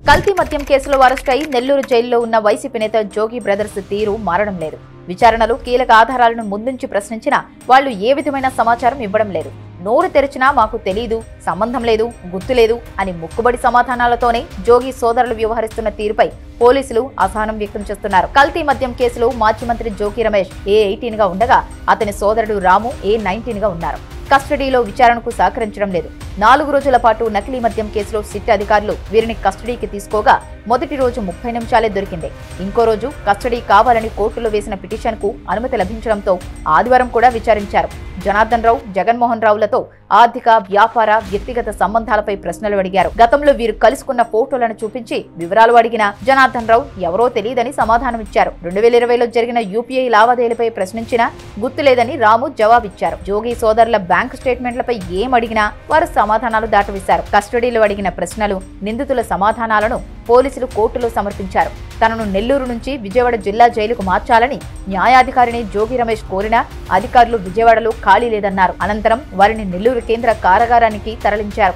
కల్తీ మద్యం కేసులో అరెస్ట్ అయి నెల్లూరు జైల్లో ఉన్న వైసీపీ నేత జోగి బ్రదర్స్ తీరు మారడం లేదు. విచారణలో కీలక ఆధారాలను ముందుంచి ప్రశ్నించినా వాళ్లు ఏ విధమైన సమాచారం ఇవ్వడం లేదు. నోరు తెరిచినా మాకు తెలీదు, సంబంధం లేదు, గుర్తులేదు అని ముక్కుబడి సమాధానాలతోనే జోగి సోదరులు వ్యవహరిస్తున్న తీరుపై పోలీసులు అసహనం వ్యక్తం చేస్తున్నారు. కల్తీ మద్యం కేసులో మాజీ మంత్రి జోగి రమేష్ A18 గా ఉండగా అతని సోదరుడు రాము A19 గా ఉన్నారు. కస్టడీలో విచారణకు సహకరించడం లేదు. 4 రోజుల పాటు నకిలీ మద్యం కేసులో సిట్ అధికారులు వీరిని కస్టడీకి తీసుకోగా మొదటి రోజు 30 నిమిషాలే దొరికింది. ఇంకో రోజు కస్టడీ కావాలని కోర్టులో వేసిన పిటిషన్కు అనుమతి లభించడంతో ఆదివారం కూడా విచారించారు. జనార్దన్ రావు, జగన్మోహన్ రావులతో ఆర్థిక, వ్యాపార, వ్యక్తిగత సంబంధాలపై ప్రశ్నలు అడిగారు. గతంలో వీరు కలుసుకున్న ఫోటోలను చూపించి వివరాలు అడిగిన జనార్దన్ రావు ఎవరో తెలియదని సమాధానమిచ్చారు. 2020లో జరిగిన UPI లావాదేవీలపై ప్రశ్నించినా గుర్తులేదని రాము జవాబిచ్చారు. జోగి సోదరుల బ్యాంకు స్టేట్మెంట్లపై ఏం అడిగినా వారు సమాధానాలు దాటవేశారు. కస్టడీలో అడిగిన ప్రశ్నలు, నిందితుల సమాధానాలను పోలీసులు కోర్టులో సమర్పించారు. తనను నెల్లూరు నుంచి విజయవాడ జిల్లా జైలుకు మార్చాలని న్యాయాధికారిని జోగి రమేష్ కోరినా అధికారులు విజయవాడలో ఖాళీ లేదన్నారు. అనంతరం వారిని నెల్లూరు కేంద్ర కారాగారానికి తరలించారు.